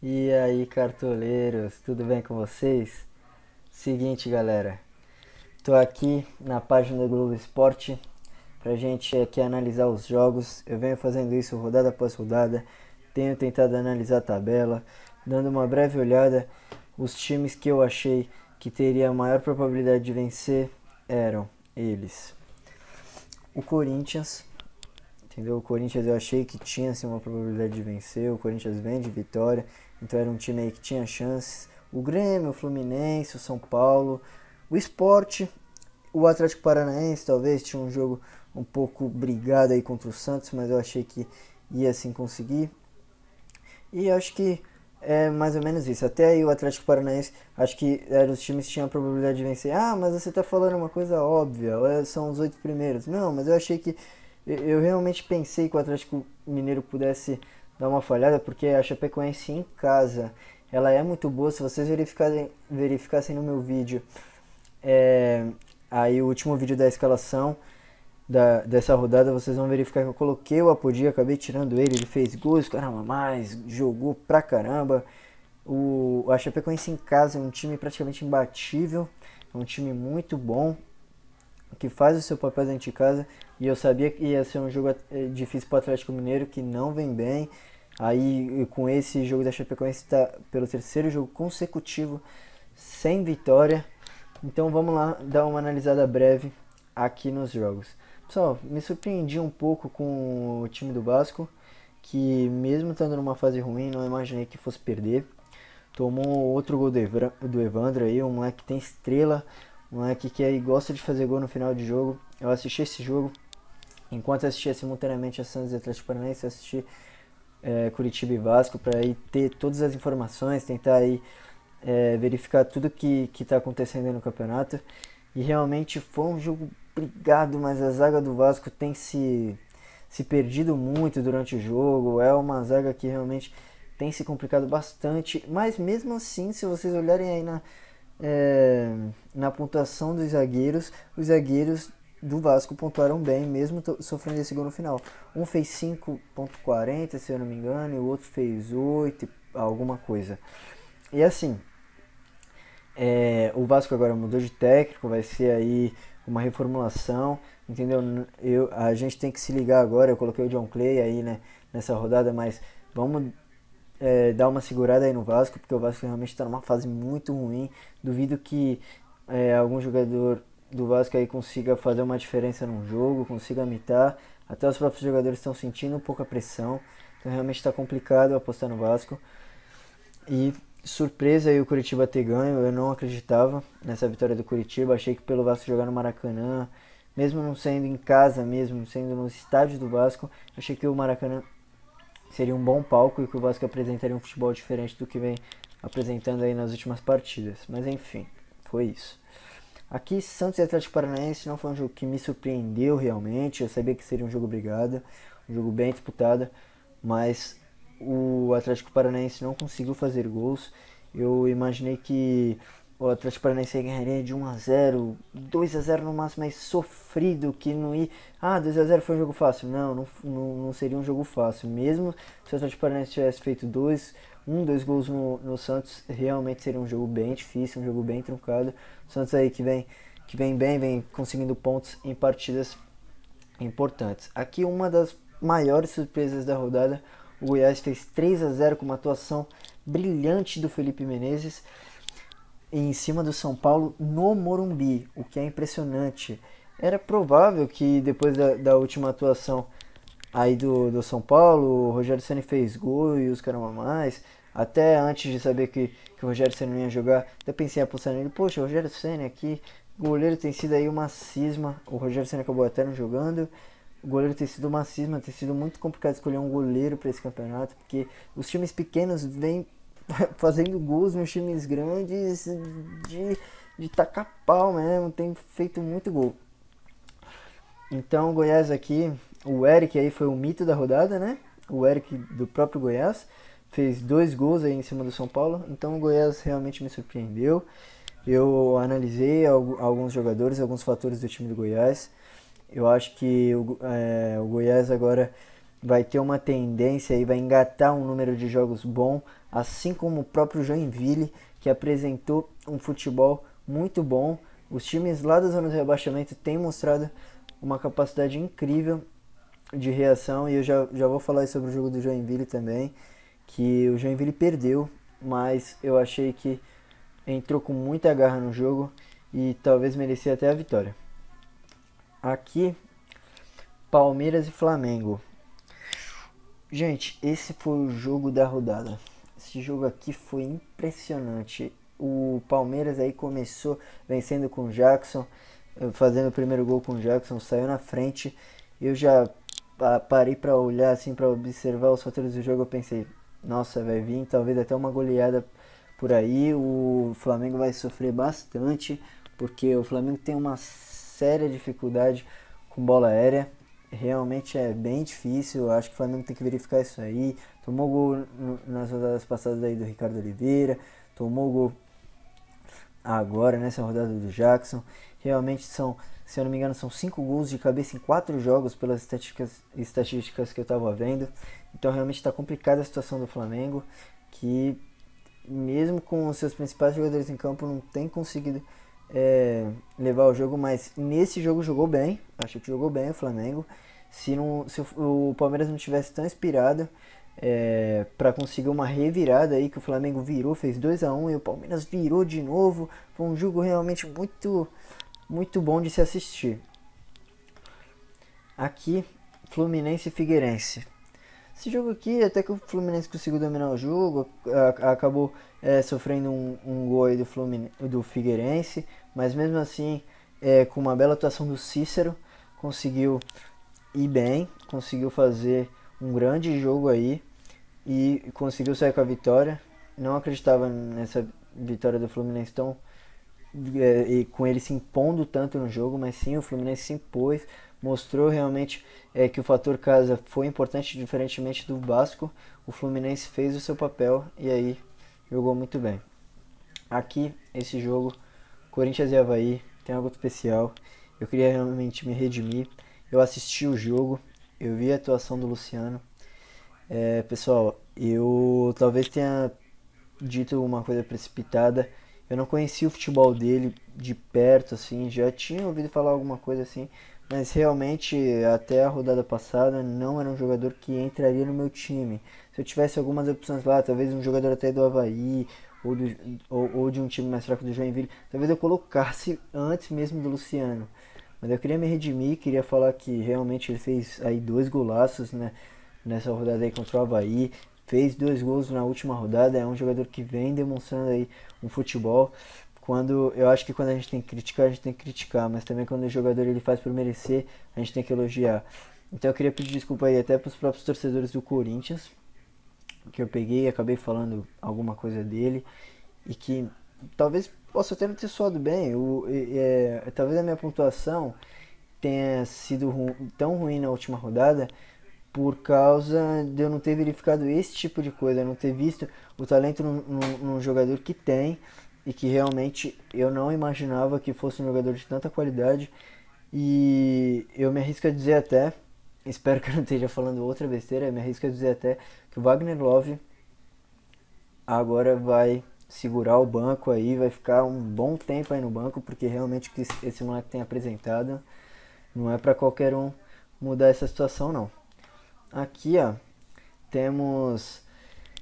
E aí, cartoleiros, tudo bem com vocês? Seguinte, galera, tô aqui na página do Globo Esporte pra gente aqui analisar os jogos. Eu venho fazendo isso rodada após rodada, tenho tentado analisar a tabela, dando uma breve olhada. Os times que eu achei que teria a maior probabilidade de vencer eram eles: o Corinthians, entendeu? O Corinthians eu achei que tinha assim, uma probabilidade de vencer. O Corinthians vem de vitória, então era um time aí que tinha chances. O Grêmio, o Fluminense, o São Paulo, o Sport, o Atlético Paranaense talvez tinha um jogo um pouco brigado aí contra o Santos, mas eu achei que ia assim conseguir. E acho que é mais ou menos isso. Até aí o Atlético Paranaense, acho que eram os times que tinham a probabilidade de vencer. Ah, mas você tá falando uma coisa óbvia, são os 8 primeiros. Não, mas eu achei que. Eu realmente pensei que o Atlético Mineiro pudesse dar uma falhada, porque a Chapecoense em casa, ela é muito boa. Se vocês verificassem no meu vídeo, é, aí o último vídeo da escalação, dessa rodada, vocês vão verificar que eu coloquei o Apodi, acabei tirando ele fez gols, caramba, mais, jogou pra caramba. A Chapecoense em casa é um time praticamente imbatível, é um time muito bom, que faz o seu papel dentro de casa, e eu sabia que ia ser um jogo difícil para o Atlético Mineiro, que não vem bem. Aí com esse jogo da Chapecoense está pelo terceiro jogo consecutivo sem vitória. Então vamos lá dar uma analisada breve aqui nos jogos. Pessoal, me surpreendi um pouco com o time do Vasco, que mesmo estando numa fase ruim, não imaginei que fosse perder. Tomou outro gol do Evandro aí, um moleque que tem estrela, um moleque que aí gosta de fazer gol no final de jogo. Eu assisti esse jogo, enquanto assistia simultaneamente a Santos e Atlético Paranaense, eu assisti Curitiba e Vasco para aí ter todas as informações, tentar aí verificar tudo que está acontecendo aí no campeonato. E realmente foi um jogo brigado, mas a zaga do Vasco tem se perdido muito durante o jogo. É uma zaga que realmente tem se complicado bastante. Mas mesmo assim, se vocês olharem aí na pontuação dos zagueiros, os zagueiros do Vasco pontuaram bem, mesmo sofrendo esse gol no final. Um fez 5,40, se eu não me engano, e o outro fez 8, alguma coisa. E assim, o Vasco agora mudou de técnico, vai ser aí uma reformulação, entendeu? A gente tem que se ligar agora. Eu coloquei o John Clay aí, né, nessa rodada, mas vamos dar uma segurada aí no Vasco, porque o Vasco realmente está numa fase muito ruim. Duvido que algum jogador do Vasco aí consiga fazer uma diferença num jogo, consiga mitar. Até os próprios jogadores estão sentindo um pouco a pressão, então realmente está complicado apostar no Vasco. E surpresa aí o Curitiba ter ganho, eu não acreditava nessa vitória do Curitiba. Achei que pelo Vasco jogar no Maracanã, mesmo não sendo em casa, mesmo sendo no estádio do Vasco, achei que o Maracanã seria um bom palco e que o Vasco apresentaria um futebol diferente do que vem apresentando aí nas últimas partidas. Mas enfim, foi isso. Aqui, Santos e Atlético Paranaense não foi um jogo que me surpreendeu realmente. Eu sabia que seria um jogo brigado, um jogo bem disputado, mas o Atlético Paranaense não conseguiu fazer gols. Eu imaginei que o Atlético Paranaense ganharia de 1-0, 2-0 no máximo, mas sofrido, que não ia. Ah, 2-0 foi um jogo fácil. Não seria um jogo fácil. Mesmo se o Atlético Paranaense tivesse feito dois gols no Santos, realmente seria um jogo bem difícil, um jogo bem truncado. O Santos aí que vem bem, vem conseguindo pontos em partidas importantes. Aqui uma das maiores surpresas da rodada, o Goiás fez 3-0 com uma atuação brilhante do Felipe Menezes em cima do São Paulo no Morumbi, o que é impressionante. Era provável que depois da última atuação aí do São Paulo, o Rogério Ceni fez gol e os caramba mais. Até antes de saber que o Rogério Ceni não ia jogar, até pensei em apostar nele. Poxa, o Rogério Ceni aqui, o goleiro tem sido aí uma cisma. O Rogério Ceni acabou até não jogando. O goleiro tem sido uma cisma, tem sido muito complicado escolher um goleiro para esse campeonato, porque os times pequenos vêm fazendo gols nos times grandes de tacar pau mesmo, tem feito muito gol. Então o Goiás aqui, o Eric aí foi o mito da rodada, né? O Eric do próprio Goiás fez 2 gols aí em cima do São Paulo. Então o Goiás realmente me surpreendeu. Eu analisei alguns jogadores, alguns fatores do time do Goiás. Eu acho que o Goiás agora vai ter uma tendência e vai engatar um número de jogos bom, assim como o próprio Joinville, que apresentou um futebol muito bom. Os times lá da zona de rebaixamento têm mostrado uma capacidade incrível de reação, e eu já vou falar sobre o jogo do Joinville também, que o Joinville perdeu, mas eu achei que entrou com muita garra no jogo e talvez merecia até a vitória. Aqui, Palmeiras e Flamengo. Gente, esse foi o jogo da rodada. Esse jogo aqui foi impressionante. O Palmeiras aí começou vencendo com o Jackson, fazendo o primeiro gol com o Jackson, saiu na frente. Eu já parei para olhar assim, para observar os fatores do jogo. Eu pensei, nossa, vai vir talvez até uma goleada por aí. O Flamengo vai sofrer bastante, porque o Flamengo tem uma séria dificuldade com bola aérea. Realmente é bem difícil. Eu acho que o Flamengo tem que verificar isso aí. Tomou gol nas rodadas passadas aí do Ricardo Oliveira, tomou gol agora nessa rodada do Jackson. Realmente são, se eu não me engano, são 5 gols de cabeça em 4 jogos pelas estatísticas que eu estava vendo. Então realmente está complicada a situação do Flamengo, que mesmo com os seus principais jogadores em campo não tem conseguido levar o jogo, mas nesse jogo jogou bem. Acho que jogou bem o Flamengo. Se o Palmeiras não tivesse tão inspirado para conseguir uma revirada aí, que o Flamengo virou, fez 2-1 e o Palmeiras virou de novo. Foi um jogo realmente muito bom de se assistir. Aqui, Fluminense e Figueirense. Esse jogo aqui, até que o Fluminense conseguiu dominar o jogo, acabou sofrendo um gol aí do Figueirense, mas mesmo assim, com uma bela atuação do Cícero, conseguiu ir bem, conseguiu fazer um grande jogo aí e conseguiu sair com a vitória. Não acreditava nessa vitória do Fluminense e com ele se impondo tanto no jogo, mas sim, o Fluminense se impôs, mostrou realmente que o fator casa foi importante, diferentemente do Vasco. O Fluminense fez o seu papel e aí jogou muito bem. Aqui, esse jogo, Corinthians e Avaí, tem algo especial. Eu queria realmente me redimir. Eu assisti o jogo, eu vi a atuação do Luciano. Pessoal, eu talvez tenha dito uma coisa precipitada. Eu não conhecia o futebol dele de perto, assim, já tinha ouvido falar alguma coisa assim, mas realmente até a rodada passada não era um jogador que entraria no meu time. Se eu tivesse algumas opções lá, talvez um jogador até do Avaí ou de um time mais fraco do Joinville, talvez eu colocasse antes mesmo do Luciano. Mas eu queria me redimir, queria falar que realmente ele fez aí 2 golaços, né, nessa rodada aí contra o Avaí. Fez 2 gols na última rodada, é um jogador que vem demonstrando aí um futebol. Eu acho que quando a gente tem que criticar, mas também quando o jogador ele faz por merecer, a gente tem que elogiar. Então eu queria pedir desculpa aí até para os próprios torcedores do Corinthians, que eu peguei e acabei falando alguma coisa dele, e que talvez possa até não ter soado bem. Talvez a minha pontuação tenha sido tão ruim na última rodada, por causa de eu não ter verificado esse tipo de coisa, eu não ter visto o talento num jogador que tem e que realmente eu não imaginava que fosse um jogador de tanta qualidade. E eu me arrisco a dizer até, espero que eu não esteja falando outra besteira, eu me arrisco a dizer até que o Wagner Love agora vai segurar o banco aí, vai ficar um bom tempo aí no banco, porque realmente o que esse moleque tem apresentado não é para qualquer um mudar essa situação não. Aqui, ó, temos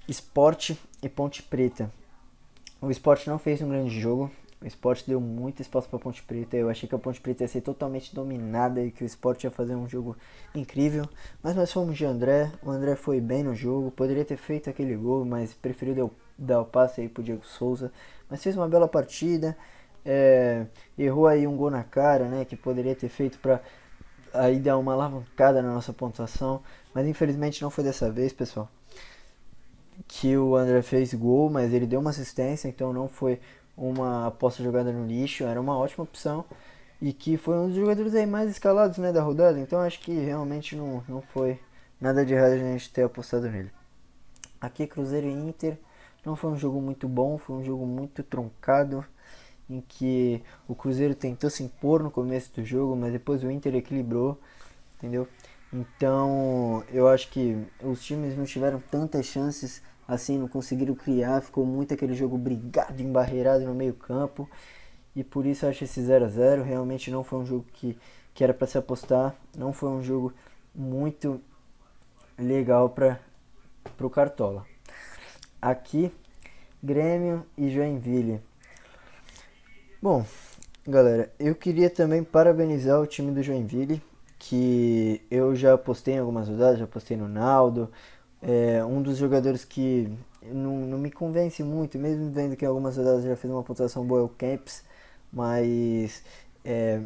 Sport e Ponte Preta. O Sport não fez um grande jogo. O Sport deu muito espaço para a Ponte Preta. Eu achei que a Ponte Preta ia ser totalmente dominada e que o Sport ia fazer um jogo incrível. Mas nós fomos de André. O André foi bem no jogo. Poderia ter feito aquele gol, mas preferiu dar o passe aí pro Diego Souza. Mas fez uma bela partida. Errou aí um gol na cara, né? Que poderia ter feito para aí dar uma alavancada na nossa pontuação, mas infelizmente não foi dessa vez, pessoal, que o André fez gol, mas ele deu uma assistência, então não foi uma aposta jogada no lixo, era uma ótima opção, e que foi um dos jogadores aí mais escalados, né, da rodada, então acho que realmente não foi nada de errado a gente ter apostado nele. Aqui, Cruzeiro e Inter, não foi um jogo muito bom, foi um jogo muito truncado, em que o Cruzeiro tentou se impor no começo do jogo, mas depois o Inter equilibrou, entendeu? Então, eu acho que os times não tiveram tantas chances assim, não conseguiram criar, ficou muito aquele jogo brigado, embarreirado no meio-campo. E por isso eu acho esse 0 a 0 realmente não foi um jogo que era para se apostar, não foi um jogo muito legal para o Cartola. Aqui, Grêmio e Joinville. Bom, galera, eu queria também parabenizar o time do Joinville, que eu já postei em algumas rodadas, já postei no Naldo. É um dos jogadores que não me convence muito, mesmo vendo que em algumas rodadas já fez uma pontuação boa, é o Kempis, mas é,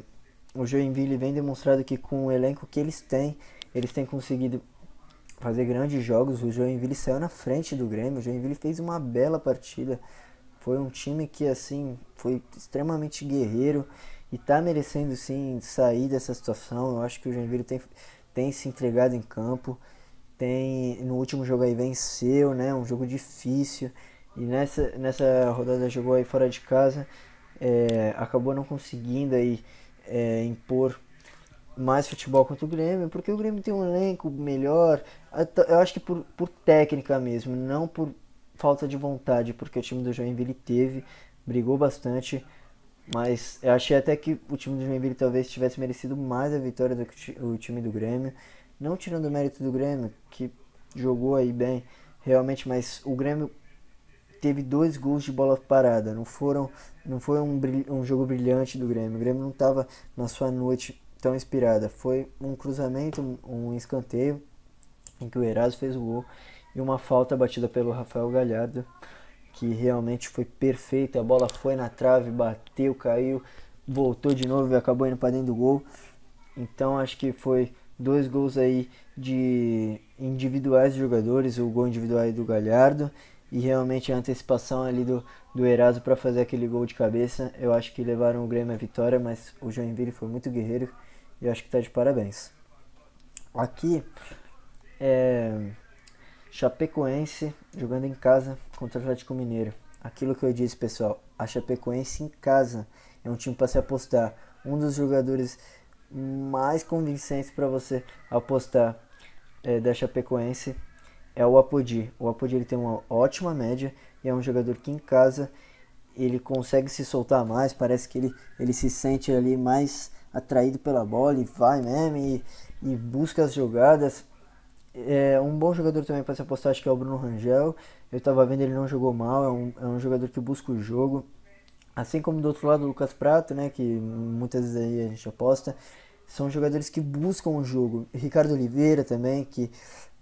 o Joinville vem demonstrado que com o elenco que eles têm conseguido fazer grandes jogos. O Joinville saiu na frente do Grêmio, o Joinville fez uma bela partida. Foi um time que assim foi extremamente guerreiro e tá merecendo sim sair dessa situação. Eu acho que o Joinville tem se entregado em campo, tem no último jogo aí venceu, né? Um jogo difícil e nessa rodada jogou aí fora de casa, acabou não conseguindo aí impor mais futebol contra o Grêmio, porque o Grêmio tem um elenco melhor. Eu acho que por técnica mesmo, não por falta de vontade, porque o time do Joinville brigou bastante, mas eu achei até que o time do Joinville talvez tivesse merecido mais a vitória do que o time do Grêmio. Não tirando o mérito do Grêmio, que jogou aí bem, realmente, mas o Grêmio teve 2 gols de bola parada. Não foi um jogo brilhante do Grêmio. O Grêmio não estava na sua noite tão inspirada. Foi um cruzamento, um escanteio em que o Eraso fez o gol e uma falta batida pelo Rafael Galhardo, que realmente foi perfeita. A bola foi na trave, bateu, caiu, voltou de novo e acabou indo para dentro do gol. Então acho que foi 2 gols aí de individuais de jogadores, o gol individual aí do Galhardo e realmente a antecipação ali do Eraso para fazer aquele gol de cabeça. Eu acho que levaram o Grêmio à vitória, mas o Joinville foi muito guerreiro e eu acho que está de parabéns. Aqui é Chapecoense jogando em casa contra o Atlético Mineiro. Aquilo que eu disse, pessoal, a Chapecoense em casa é um time para se apostar. Um dos jogadores mais convincentes para você apostar da Chapecoense é o Apodi. O Apodi ele tem uma ótima média e é um jogador que em casa ele consegue se soltar mais, parece que ele se sente ali mais atraído pela bola e vai mesmo e busca as jogadas. Um bom jogador também para se apostar, acho que é o Bruno Rangel. Eu estava vendo, ele não jogou mal, é um jogador que busca o jogo. Assim como do outro lado o Lucas Prato, né, que muitas vezes aí a gente aposta. São jogadores que buscam o jogo. Ricardo Oliveira também, que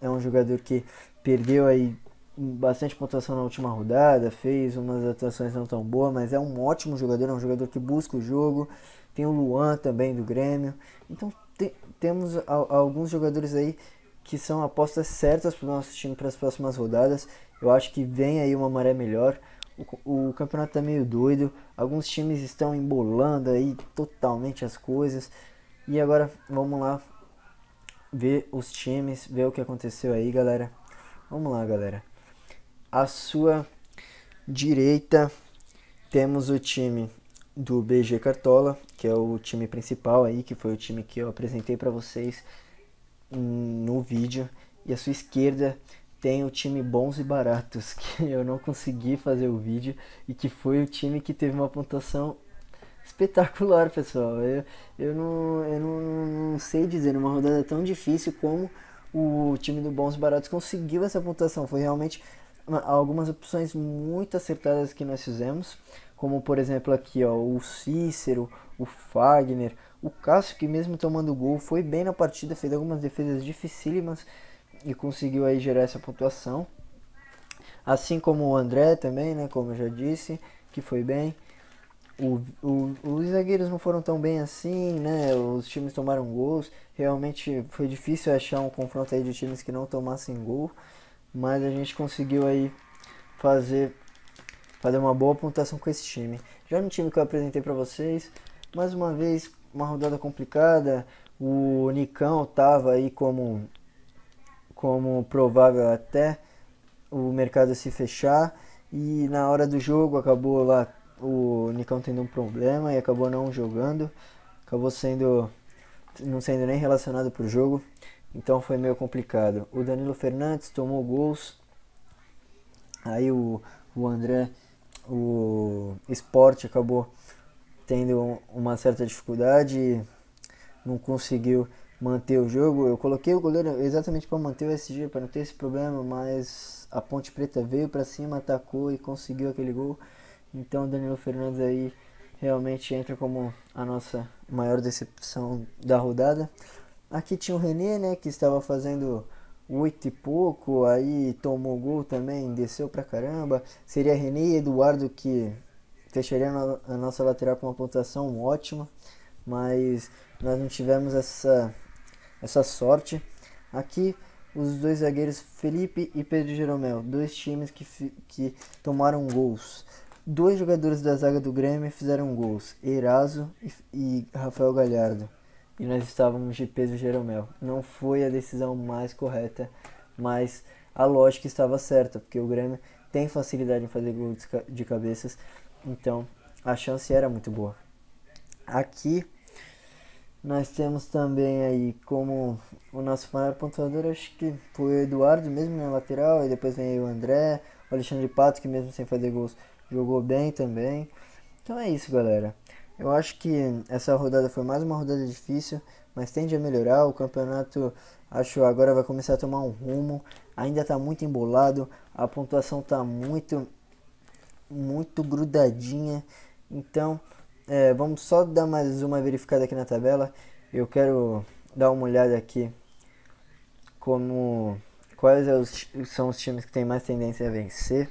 é um jogador que perdeu aí bastante pontuação na última rodada, fez umas atuações não tão boas, mas é um ótimo jogador, é um jogador que busca o jogo. Tem o Luan também do Grêmio. Então temos alguns jogadores aí que são apostas certas para o nosso time para as próximas rodadas. Eu acho que vem aí uma maré melhor. O campeonato tá meio doido, alguns times estão embolando aí totalmente as coisas. E agora vamos lá ver os times, ver o que aconteceu aí, galera. Vamos lá, galera. À sua direita temos o time do BG Cartola, que é o time principal aí, que foi o time que eu apresentei para vocês no vídeo. E à sua esquerda tem o time Bons e Baratos, que eu não consegui fazer o vídeo e que foi o time que teve uma pontuação espetacular, pessoal. Eu não sei dizer, numa rodada tão difícil como o time do Bons e Baratos conseguiu essa pontuação. Foi realmente algumas opções muito acertadas que nós fizemos, como por exemplo aqui, ó, o Cícero, o Fagner, o Cássio, que mesmo tomando gol foi bem na partida, fez algumas defesas dificílimas e conseguiu aí gerar essa pontuação. Assim como o André também, né, como eu já disse, que foi bem. Os zagueiros não foram tão bem assim, né? Os times tomaram gols. Realmente foi difícil achar um confronto aí de times que não tomassem gol, mas a gente conseguiu aí fazer uma boa pontuação com esse time. Já no time que eu apresentei para vocês, mais uma vez uma rodada complicada. O Nicão tava aí como provável até o mercado se fechar, e na hora do jogo acabou lá o Nicão tendo um problema e acabou não jogando, acabou não sendo nem relacionado para o jogo. então foi meio complicado. O Danilo Fernandes tomou gols, aí o André, o Sport acabou tendo uma certa dificuldade e não conseguiu manter o jogo. Eu coloquei o goleiro exatamente para manter o SG, para não ter esse problema, mas a Ponte Preta veio para cima, atacou e conseguiu aquele gol. Então o Danilo Fernandes aí realmente entra como a nossa maior decepção da rodada. Aqui tinha o René, né, que estava fazendo 8 e pouco, aí tomou gol também, desceu pra caramba. Seria René e Eduardo que fecharia a nossa lateral com uma pontuação ótima, mas nós não tivemos essa sorte. Aqui os dois zagueiros Felipe e Pedro Jeromel, dois times que tomaram gols. Dois jogadores da zaga do Grêmio fizeram gols, Eraso e Rafael Galhardo. E nós estávamos de Pedro Jeromel. Não foi a decisão mais correta, mas a lógica estava certa, porque o Grêmio tem facilidade em fazer gols de cabeças, então a chance era muito boa. Aqui nós temos também aí como o nosso maior pontuador, acho que foi o Eduardo mesmo na lateral, e depois vem aí o André, o Alexandre Pato, que mesmo sem fazer gols jogou bem também. Então é isso, galera. Eu acho que essa rodada foi mais uma rodada difícil, mas tende a melhorar. O campeonato, acho agora vai começar a tomar um rumo. Ainda está muito embolado, a pontuação está muito grudadinha. Então, vamos só dar mais uma verificada aqui na tabela. Eu quero dar uma olhada aqui quais são os times que têm mais tendência a vencer.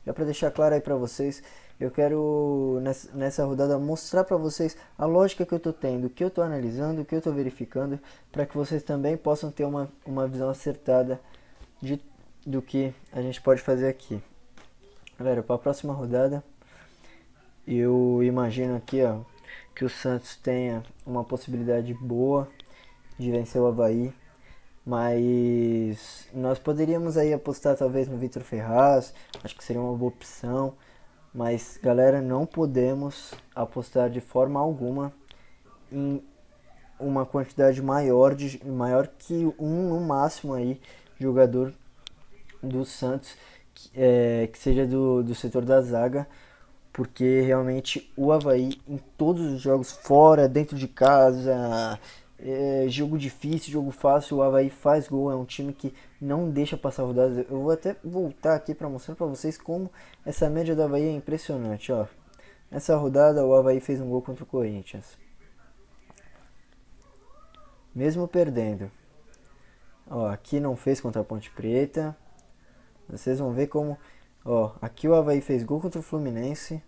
Já para deixar claro aí para vocês, eu quero nessa rodada mostrar para vocês a lógica que eu estou tendo, o que eu estou analisando, o que eu estou verificando, para que vocês também possam ter uma visão acertada do que a gente pode fazer aqui. Galera, para a próxima rodada, eu imagino aqui, ó, que o Santos tenha uma possibilidade boa de vencer o Avaí, mas nós poderíamos aí apostar talvez no Vitor Ferraz, acho que seria uma boa opção, mas galera, não podemos apostar de forma alguma em uma quantidade maior que um no máximo aí jogador do Santos que seja do setor da zaga, porque realmente o Avaí em todos os jogos, fora, dentro de casa, jogo difícil, jogo fácil, o Avaí faz gol, é um time que não deixa passar rodadas. Eu vou até voltar aqui para mostrar para vocês como essa média do Avaí é impressionante, ó. Nessa rodada o Avaí fez um gol contra o Corinthians, mesmo perdendo. Ó, aqui não fez contra a Ponte Preta. Vocês vão ver como, ó, aqui o Avaí fez gol contra o Fluminense.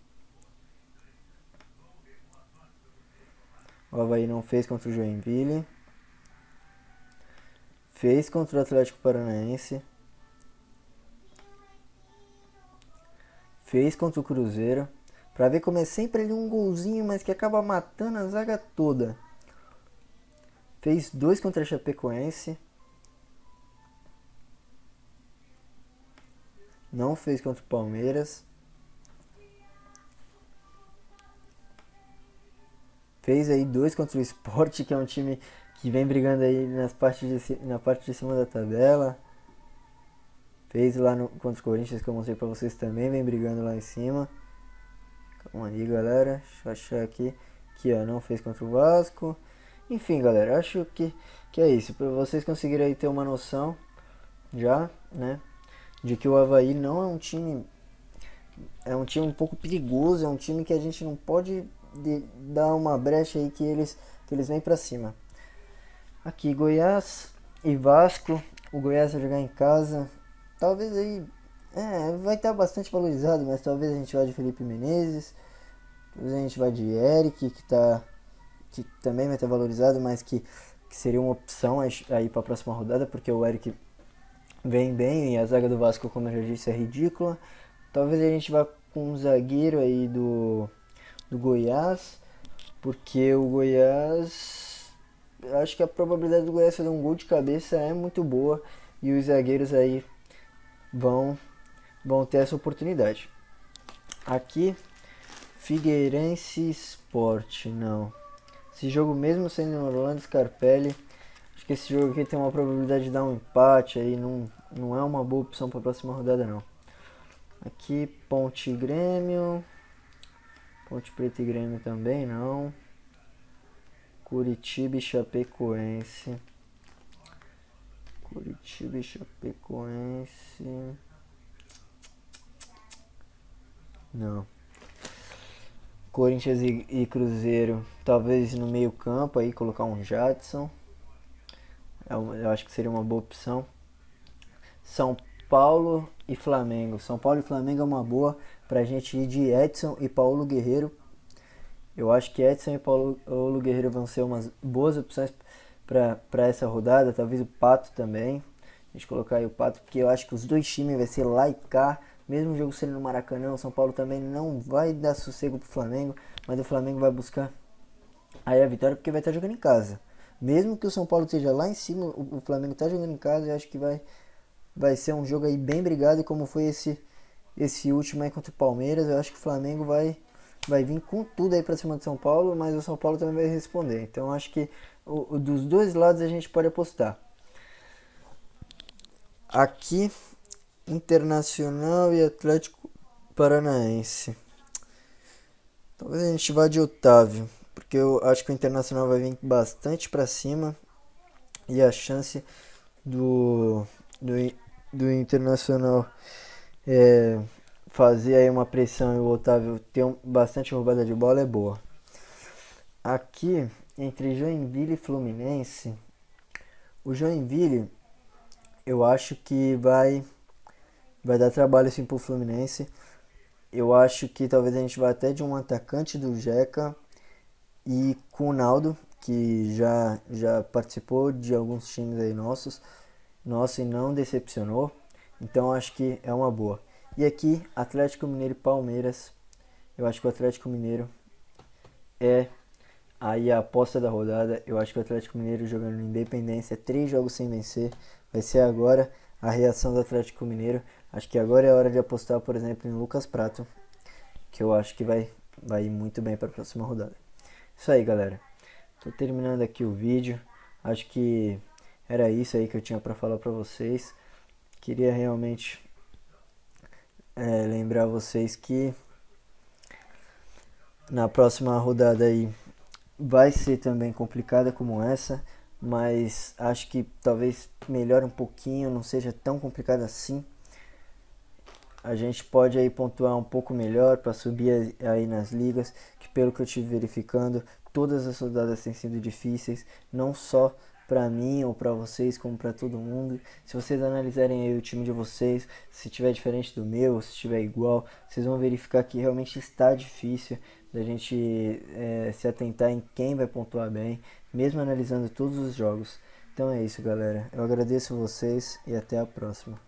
O Avaí não fez contra o Joinville. Fez contra o Atlético Paranaense. Fez contra o Cruzeiro. Pra ver como é sempre ali um golzinho, mas que acaba matando a zaga toda. Fez 2 contra a Chapecoense. Não fez contra o Palmeiras. Fez aí 2 contra o Sport, que é um time que vem brigando aí na parte de cima da tabela. Fez lá contra o Corinthians, que eu mostrei pra vocês também, vem brigando lá em cima. Calma aí, galera. Deixa eu achar aqui. Aqui, ó, não fez contra o Vasco. Enfim, galera, acho que é isso. Pra vocês conseguirem aí ter uma noção já, né, de que o Avaí não é um time... É um time um pouco perigoso, é um time que a gente não pode dar uma brecha aí que eles vêm pra cima. Aqui, Goiás e Vasco. O Goiás vai jogar em casa. Talvez aí... vai estar bastante valorizado, mas talvez a gente vá de Felipe Menezes. Talvez a gente vá de Eric, que também vai estar valorizado, mas que seria uma opção aí para a próxima rodada, porque o Eric vem bem e a zaga do Vasco, como eu já disse, é ridícula. Talvez a gente vá com um zagueiro aí do Goiás, porque o Goiás... Acho que a probabilidade do Goiás fazer um gol de cabeça é muito boa e os zagueiros aí vão ter essa oportunidade. Aqui, Figueirense Sport, não. Esse jogo mesmo sendo no Orlando Scarpelli, Acho que esse jogo aqui tem uma probabilidade de dar um empate, aí não é uma boa opção para a próxima rodada não. Aqui Ponte e Grêmio, Ponte Preta e Grêmio também não. Curitiba e Chapecoense. Curitiba e Chapecoense. Não. Corinthians e Cruzeiro. Talvez no meio campo aí colocar um Jadson. Eu acho que seria uma boa opção. São Paulo e Flamengo. São Paulo e Flamengo é uma boa pra gente ir de Edson e Paulo Guerreiro. Eu acho que Edson e Paulo Guerreiro vão ser umas boas opções para essa rodada. Talvez o Pato também. A gente colocar aí o Pato, porque eu acho que os dois times vai ser lá e cá. Mesmo o jogo sendo no Maracanã, o São Paulo também não vai dar sossego pro Flamengo. Mas o Flamengo vai buscar aí a vitória porque vai estar jogando em casa. Mesmo que o São Paulo esteja lá em cima, o Flamengo está jogando em casa. Eu acho que vai ser um jogo aí bem brigado, como foi esse último aí contra o Palmeiras. Eu acho que o Flamengo vai vir com tudo aí pra cima do São Paulo, mas o São Paulo também vai responder. Então acho que dos dois lados a gente pode apostar. Aqui, Internacional e Atlético Paranaense. Talvez a gente vá de Otávio, porque eu acho que o Internacional vai vir bastante pra cima e a chance do Internacional fazer aí uma pressão e o Otávio ter bastante roubada de bola é boa. Aqui, entre Joinville e Fluminense, o Joinville eu acho que vai dar trabalho sim pro Fluminense. Eu acho que talvez a gente vá até de um atacante do Jeca e com o Naldo, que já participou de alguns times aí nossos e não decepcionou. Então acho que é uma boa. E aqui, Atlético Mineiro e Palmeiras. Eu acho que o Atlético Mineiro é aí a aposta da rodada. Eu acho que o Atlético Mineiro jogando no Independência, 3 jogos sem vencer. Vai ser agora a reação do Atlético Mineiro. Acho que agora é a hora de apostar, por exemplo, em Lucas Prato, que eu acho que vai ir muito bem para a próxima rodada. Isso aí, galera. Tô terminando aqui o vídeo. Acho que era isso aí que eu tinha para falar para vocês. Queria realmente lembrar vocês que na próxima rodada aí vai ser também complicada como essa, mas acho que talvez melhore um pouquinho, não seja tão complicada assim. A gente pode aí pontuar um pouco melhor para subir aí nas ligas, que pelo que eu estive verificando, todas as rodadas têm sido difíceis, não só para mim ou para vocês, como para todo mundo. Se vocês analisarem aí o time de vocês, se tiver diferente do meu, se tiver igual, vocês vão verificar que realmente está difícil da gente se atentar em quem vai pontuar bem, mesmo analisando todos os jogos. Então é isso, galera. Eu agradeço vocês e até a próxima.